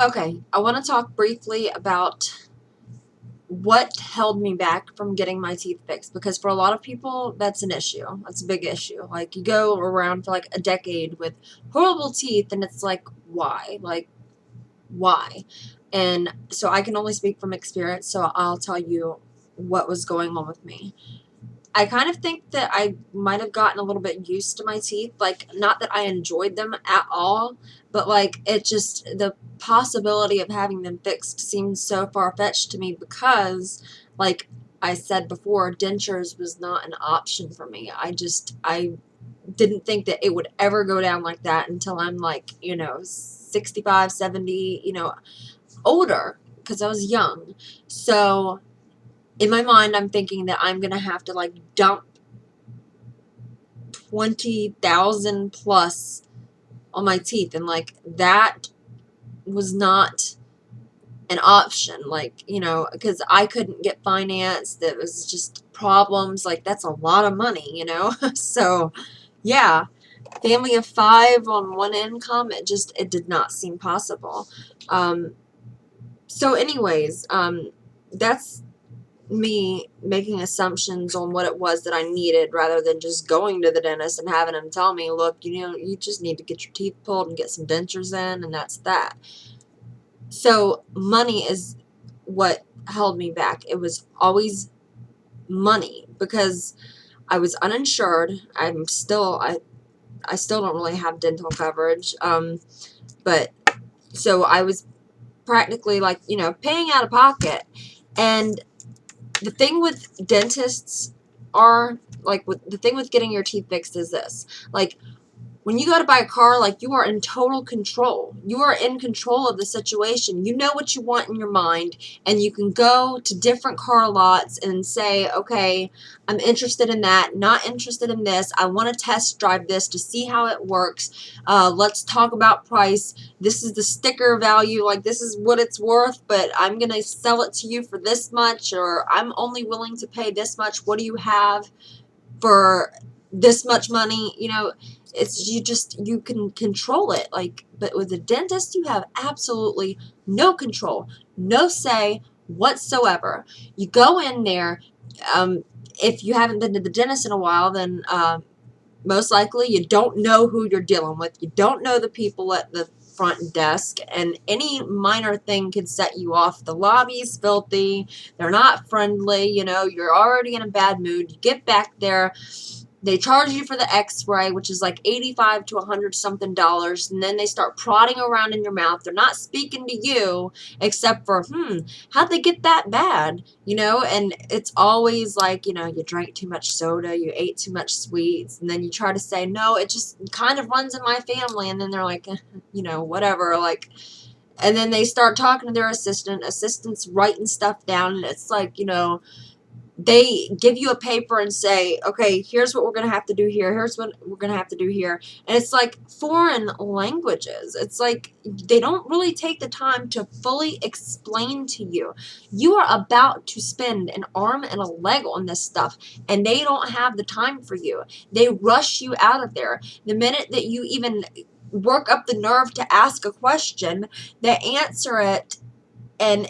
Okay, I want to talk briefly about what held me back from getting my teeth fixed, because for a lot of people that's an issue. That's a big issue. Like, you go around for like a decade with horrible teeth and it's like, why? Like, why? And so I can only speak from experience, so I'll tell you what was going on with me. I kind of think that I might have gotten a little bit used to my teeth. Like, not that I enjoyed them at all, but like, it just, the possibility of having them fixed seemed so far fetched to me because, like I said before, dentures was not an option for me. I didn't think that it would ever go down like that until I'm like, 65, 70, older, because I was young. So, in my mind, I'm thinking that I'm gonna have to like dump 20,000 plus on my teeth, and like that was not an option, like, because I couldn't get financed. That was just problems. Like, that's a lot of money. So yeah, family of five on one income, it did not seem possible. So anyways, that's me making assumptions on what it was that I needed, rather than just going to the dentist and having him tell me, look, you just need to get your teeth pulled and get some dentures in, and that's that. So money is what held me back. It was always money, because I was uninsured. I still don't really have dental coverage. But so I was practically like, paying out of pocket. And the thing with dentists are, like, the thing with getting your teeth fixed is this. Like, when you go to buy a car, like, you are in total control. You are in control of the situation. You know what you want in your mind, and you can go to different car lots and say, okay, I'm interested in that, not interested in this. I want to test drive this to see how it works. Let's talk about price. This is the sticker value. Like, this is what it's worth, but I'm going to sell it to you for this much, or I'm only willing to pay this much. What do you have for this much money? You can control it. Like, but with a dentist, you have absolutely no control, no say whatsoever. You go in there. If you haven't been to the dentist in a while, then most likely you don't know who you're dealing with. You don't know the people at the front desk, and any minor thing could set you off. The lobby's filthy. They're not friendly. You're already in a bad mood. You get back there. They charge you for the x-ray, which is like 85 to 100 something dollars, and then they start prodding around in your mouth. They're not speaking to you except for, how'd they get that bad? And it's always like, you drank too much soda, you ate too much sweets, and then you try to say, no, it just kind of runs in my family, and then they're like, whatever, like, and then they start talking to their assistant's writing stuff down, and it's like, they give you a paper and say, okay, here's what we're going to have to do here. Here's what we're going to have to do here. And it's like foreign languages. It's like they don't really take the time to fully explain to you. You are about to spend an arm and a leg on this stuff, and they don't have the time for you. They rush you out of there. The minute that you even work up the nerve to ask a question, they answer it, and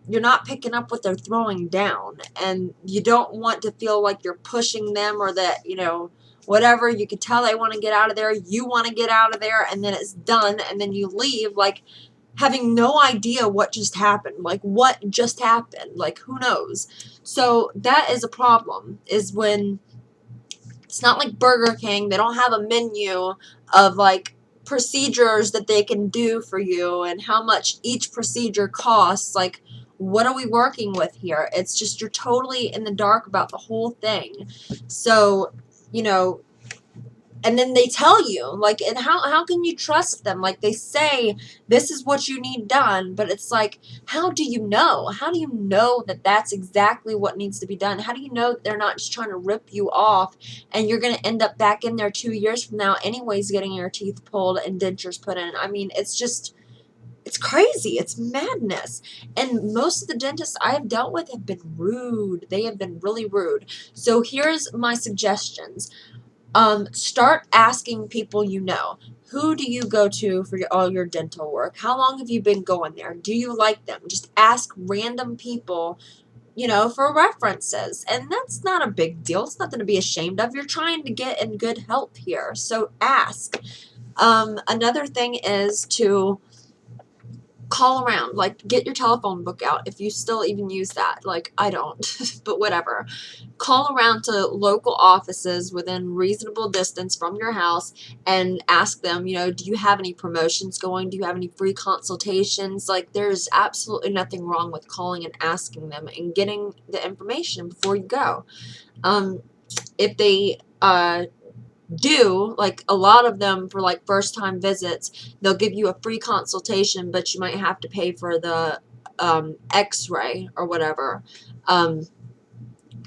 you're not picking up what they're throwing down, and you don't want to feel like you're pushing them, or that, whatever. You can tell they want to get out of there. You want to get out of there, and then it's done, and then you leave, like, having no idea what just happened. Like, what just happened? Like, who knows? So that is a problem, is when it's not like Burger King. They don't have a menu of, like, procedures that they can do for you and how much each procedure costs. Like, what are we working with here? It's just, you're totally in the dark about the whole thing. So, and then they tell you, like, and how can you trust them? Like, they say, this is what you need done, but it's like, how do you know? How do you know that that's exactly what needs to be done? How do you know that they're not just trying to rip you off, and you're going to end up back in there 2 years from now anyways, getting your teeth pulled and dentures put in? I mean, it's crazy. It's madness. And most of the dentists I have dealt with have been rude. They have been really rude. So here's my suggestions. Start asking people you know. Who do you go to for all your dental work? How long have you been going there? Do you like them? Just ask random people, for references. And that's not a big deal. It's nothing to be ashamed of. You're trying to get in good health here. So ask. Another thing is to call around, like get your telephone book out if you still even use that. Like I don't, but whatever. Call around to local offices within reasonable distance from your house and ask them, do you have any promotions going? Do you have any free consultations? Like there's absolutely nothing wrong with calling and asking them and getting the information before you go. If they do, like a lot of them for like first time visits, they'll give you a free consultation, but you might have to pay for the x-ray or whatever.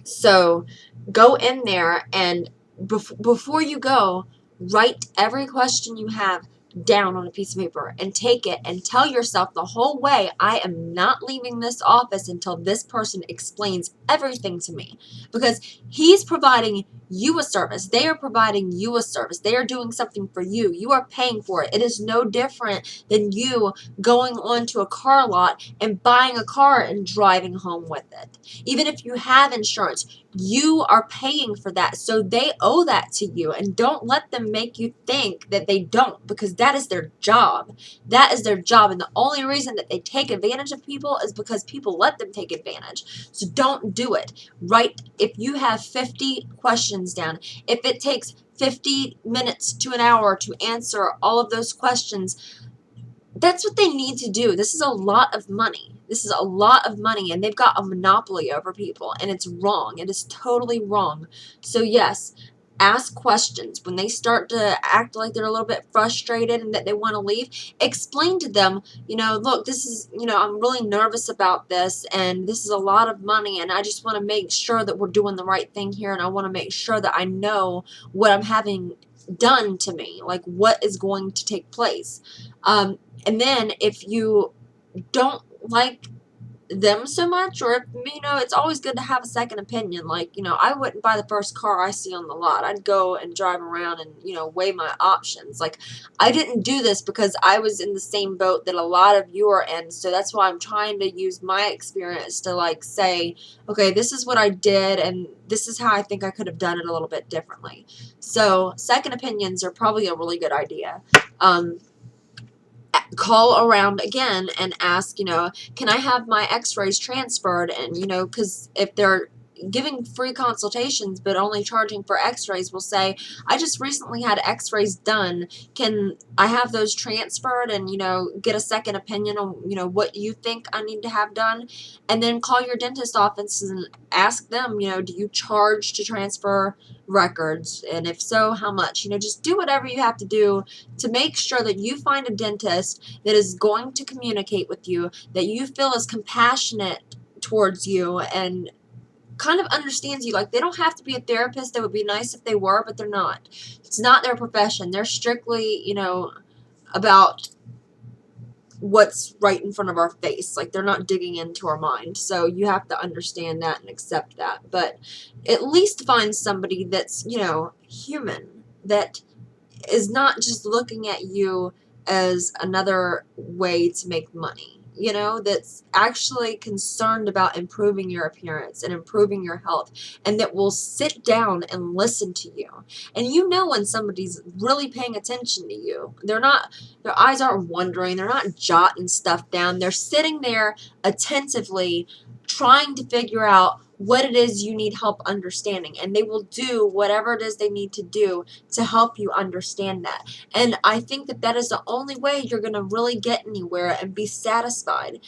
So go in there and before you go, write every question you have down on a piece of paper and take it and tell yourself the whole way, I am not leaving this office until this person explains everything to me, because he's providing you a service. They are providing you a service. They are doing something for you. You are paying for it. It is no different than you going onto a car lot and buying a car and driving home with it. Even if you have insurance, you are paying for that. So they owe that to you, and don't let them make you think that they don't, because that is their job. That is their job. And the only reason that they take advantage of people is because people let them take advantage. So don't do it. Right? If you have 50 questions down, if it takes 50 minutes to an hour to answer all of those questions, that's what they need to do. This is a lot of money. This is a lot of money, and they've got a monopoly over people, and it's wrong. It is totally wrong. So yes, ask questions. When they start to act like they're a little bit frustrated and that they want to leave, explain to them, look, this is, I'm really nervous about this, and this is a lot of money, and I just want to make sure that we're doing the right thing here, and I want to make sure that I know what I'm having done to me, like what is going to take place. And then if you don't like them so much, or if, it's always good to have a second opinion. Like, I wouldn't buy the first car I see on the lot. I'd go and drive around and, weigh my options. Like, I didn't do this because I was in the same boat that a lot of you are in. So that's why I'm trying to use my experience to, like, say, okay, this is what I did, and this is how I think I could have done it a little bit differently. So second opinions are probably a really good idea. Call around again and ask, can I have my x-rays transferred? And, because if they're giving free consultations but only charging for x-rays, will say, I just recently had x-rays done. Can I have those transferred and, get a second opinion on, what you think I need to have done? And then call your dentist office and ask them, do you charge to transfer records? And if so, how much? Just do whatever you have to do to make sure that you find a dentist that is going to communicate with you, that you feel is compassionate towards you and kind of understands you. Like, they don't have to be a therapist. That would be nice if they were, but they're not. It's not their profession. They're strictly, about what's right in front of our face. Like, they're not digging into our mind. So you have to understand that and accept that. But at least find somebody that's, human, that is not just looking at you as another way to make money, that's actually concerned about improving your appearance and improving your health, and that will sit down and listen to you. And when somebody's really paying attention to you. Their eyes aren't wandering, they're not jotting stuff down. They're sitting there attentively trying to figure out what it is you need help understanding, and they will do whatever it is they need to do to help you understand that. And I think that that is the only way you're going to really get anywhere and be satisfied.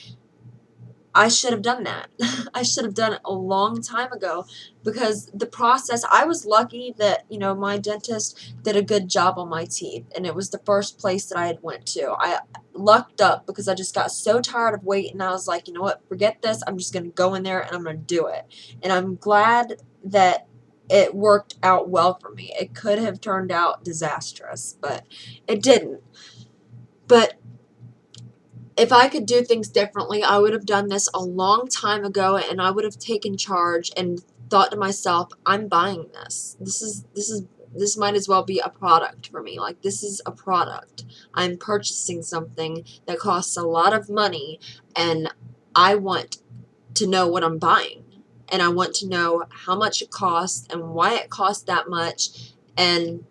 I should have done that. I should have done it a long time ago, because the process, I was lucky that, my dentist did a good job on my teeth, and it was the first place that I had went to. I lucked up because I just got so tired of waiting, and I was like, you know what, forget this. I'm just going to go in there and I'm going to do it. And I'm glad that it worked out well for me. It could have turned out disastrous, but it didn't. But if I could do things differently, I would have done this a long time ago, and I would have taken charge and thought to myself, I'm buying this. This is this might as well be a product for me. Like, this is a product. I'm purchasing something that costs a lot of money, and I want to know what I'm buying. And I want to know how much it costs and why it costs that much. And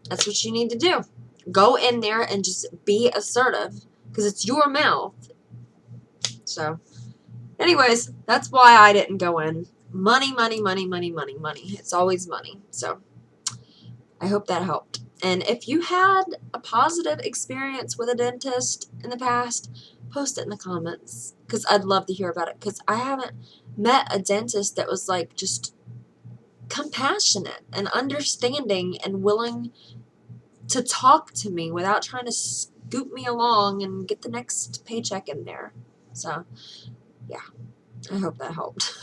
that's what you need to do. Go in there and just be assertive, because it's your mouth. So, anyways, that's why I didn't go in. Money, money, money, money, money, money. It's always money. So, I hope that helped. And if you had a positive experience with a dentist in the past, post it in the comments, because I'd love to hear about it, because I haven't met a dentist that was like just compassionate and understanding and willing to talk to me without trying to scoop me along and get the next paycheck in there. So, yeah, I hope that helped.